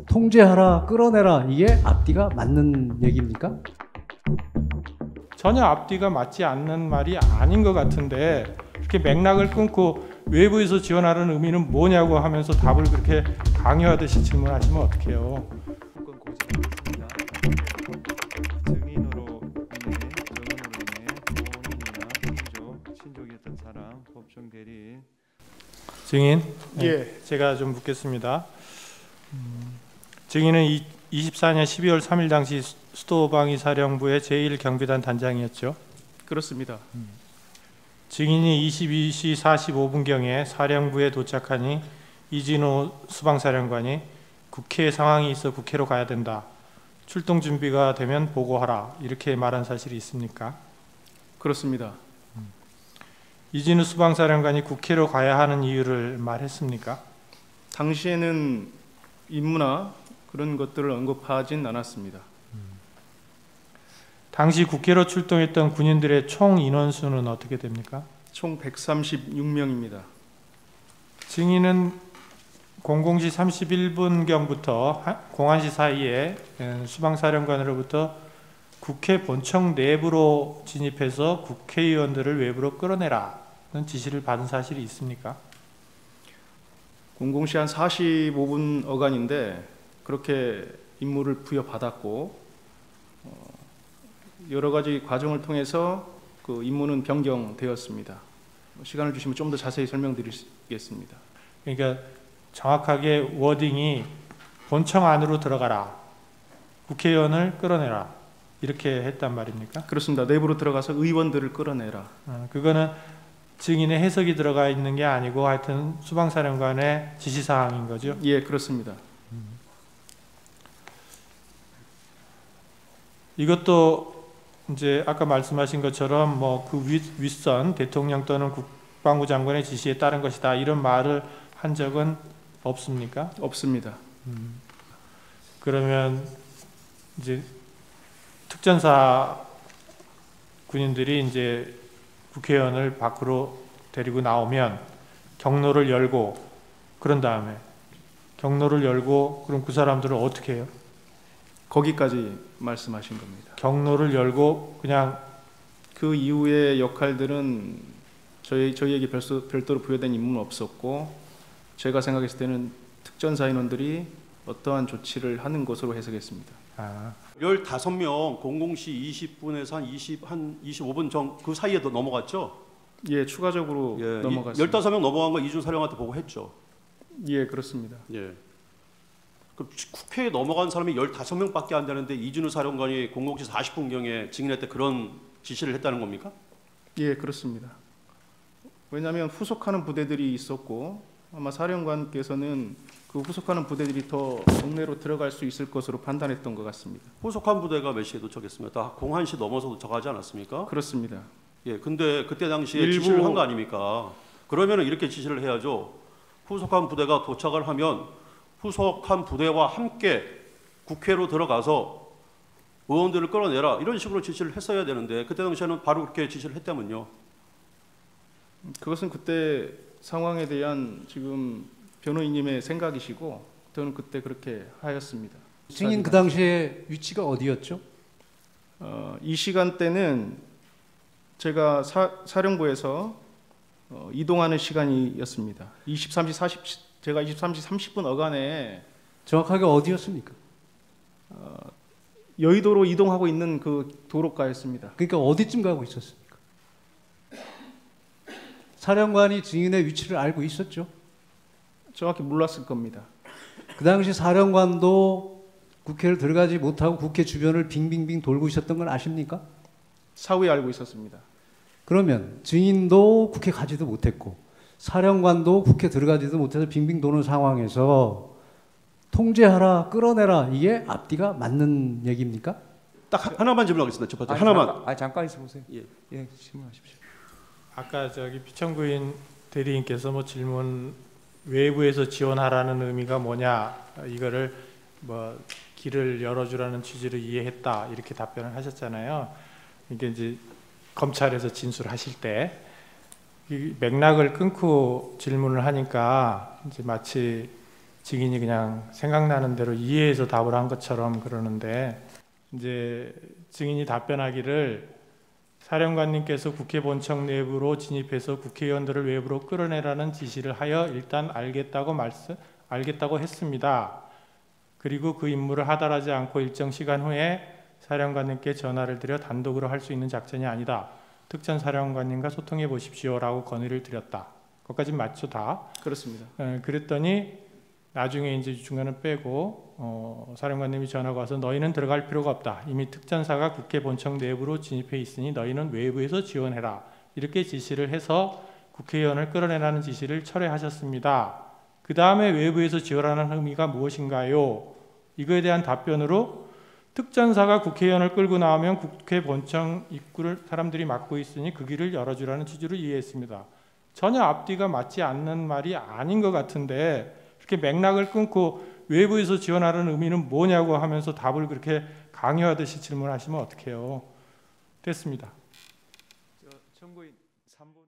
통제하라, 끌어내라, 이게 앞뒤가 맞는 얘기입니까? 전혀 앞뒤가 맞지 않는 말이 아닌 것 같은데 이렇게 맥락을 끊고 외부에서 지원하라는 의미는 뭐냐고 하면서 답을 그렇게 강요하듯이 질문하시면 어떡해요. 고지하겠습니다. 증인으로 인해 본인이나 친족이었던 사람, 법정 대리인. 증인? 예. 제가 좀 묻겠습니다. 증인은 24년 12월 3일 당시 수도방위 사령부의 제1경비단 단장이었죠. 그렇습니다. 증인이 22시 45분경에 사령부에 도착하니 이진우 수방사령관이 국회 상황이 있어 국회로 가야 된다. 출동 준비가 되면 보고하라. 이렇게 말한 사실이 있습니까? 그렇습니다. 이진우 수방사령관이 국회로 가야 하는 이유를 말했습니까? 당시에는 임무나 그런 것들을 언급하진 않았습니다. 당시 국회로 출동했던 군인들의 총 인원수는 어떻게 됩니까? 총 136명입니다. 증인은 00시 31분경부터 01시 사이에 수방사령관으로부터 국회 본청 내부로 진입해서 국회의원들을 외부로 끌어내라는 지시를 받은 사실이 있습니까? 00시 한 45분 어간인데 그렇게 임무를 부여받았고 여러 가지 과정을 통해서 그 임무는 변경되었습니다. 시간을 주시면 좀 더 자세히 설명드리겠습니다. 그러니까 정확하게 워딩이 본청 안으로 들어가라, 국회의원을 끌어내라 이렇게 했단 말입니까? 그렇습니다. 내부로 들어가서 의원들을 끌어내라. 그거는 증인의 해석이 들어가 있는 게 아니고 하여튼 수방사령관의 지시사항인 거죠? 예, 그렇습니다. 이것도 이제 아까 말씀하신 것처럼 뭐 그 윗선 대통령 또는 국방부 장관의 지시에 따른 것이다 이런 말을 한 적은 없습니까? 없습니다. 그러면 이제 특전사 군인들이 이제 국회의원을 밖으로 데리고 나오면 경로를 열고 그런 다음에 경로를 열고 그럼 그 사람들을 어떻게 해요? 거기까지 말씀하신 겁니다. 경로를 열고 그냥 그 이후의 역할들은 저희에게 별도로 부여된 임무는 없었고 제가 생각했을 때는 특전사 인원들이 어떠한 조치를 하는 것으로 해석했습니다. 15명 00시 20분에서 한 25분 전 그 사이에도 넘어갔죠? 예, 추가적으로 넘어갔습니다. 15명 넘어간 거 이준 사령한테 보고했죠? 예, 그렇습니다. 예. 그 국회에 넘어간 사람이 15명밖에 안 되는데 이준우 사령관이 00시 40분경에 증인할 때 그런 지시를 했다는 겁니까? 예, 그렇습니다. 왜냐하면 후속하는 부대들이 있었고 아마 사령관께서는 그 후속하는 부대들이 더 동네로 들어갈 수 있을 것으로 판단했던 것 같습니다. 후속한 부대가 몇 시에 도착했습니까? 다 01시 넘어서 도착하지 않았습니까? 그렇습니다. 예, 근데 그때 당시에 지시를 한 거 아닙니까? 그러면은 이렇게 지시를 해야죠. 후속한 부대가 도착을 하면 후속한 부대와 함께 국회로 들어가서 의원들을 끌어내라 이런 식으로 지시를 했어야 되는데 그때 당시에는 바로 그렇게 지시를 했다면요. 그것은 그때 상황에 대한 지금 변호인님의 생각이시고 저는 그때 그렇게 하였습니다. 증인 그 당시에 위치가 어디였죠? 이 시간대는 제가 사령부에서 이동하는 시간이었습니다. 제가 23시 30분 어간에 정확하게 어디였습니까? 여의도로 이동하고 있는 그 도로가였습니다. 그러니까 어디쯤 가고 있었습니까? 사령관이 증인의 위치를 알고 있었죠? 정확히 몰랐을 겁니다. 그 당시 사령관도 국회를 들어가지 못하고 국회 주변을 빙빙빙 돌고 있었던 걸 아십니까? 사후에 알고 있었습니다. 그러면 증인도 국회 가지도 못했고 사령관도 국회 들어가지도 못해서 빙빙 도는 상황에서 통제하라, 끌어내라 이게 앞뒤가 맞는 얘기입니까? 딱 하나만 질문하겠습니다. 첫 번째 하나만. 잠깐 있어보세요. 예. 예, 질문하십시오. 아까 저기 피청구인 대리인께서 뭐 질문 외부에서 지원하라는 의미가 뭐냐 이거를 뭐 길을 열어주라는 취지로 이해했다 이렇게 답변을 하셨잖아요. 이게 이제 검찰에서 진술하실 때 이 맥락을 끊고 질문을 하니까 이제 마치 증인이 그냥 생각나는 대로 이해해서 답을 한 것처럼 그러는데, 이제 증인이 답변하기를 사령관님께서 국회 본청 내부로 진입해서 국회의원들을 외부로 끌어내라는 지시를 하여 일단 알겠다고 했습니다. 그리고 그 임무를 하달하지 않고 일정 시간 후에 사령관님께 전화를 드려 단독으로 할 수 있는 작전이 아니다. 특전사령관님과 소통해 보십시오라고 건의를 드렸다. 그것까지 맞죠, 다? 그렇습니다. 그랬더니 나중에 이제 중간은 빼고 사령관님이 전화가 와서 너희는 들어갈 필요가 없다. 이미 특전사가 국회 본청 내부로 진입해 있으니 너희는 외부에서 지원해라. 이렇게 지시를 해서 국회의원을 끌어내라는 지시를 철회하셨습니다. 그 다음에 외부에서 지원하는 의미가 무엇인가요? 이거에 대한 답변으로 특전사가 국회의원을 끌고 나오면 국회 본청 입구를 사람들이 막고 있으니 그 길을 열어주라는 취지로 이해했습니다. 전혀 앞뒤가 맞지 않는 말이 아닌 것 같은데 이렇게 맥락을 끊고 외부에서 지원하라는 의미는 뭐냐고 하면서 답을 그렇게 강요하듯이 질문하시면 어떡해요. 됐습니다. 청구인 3분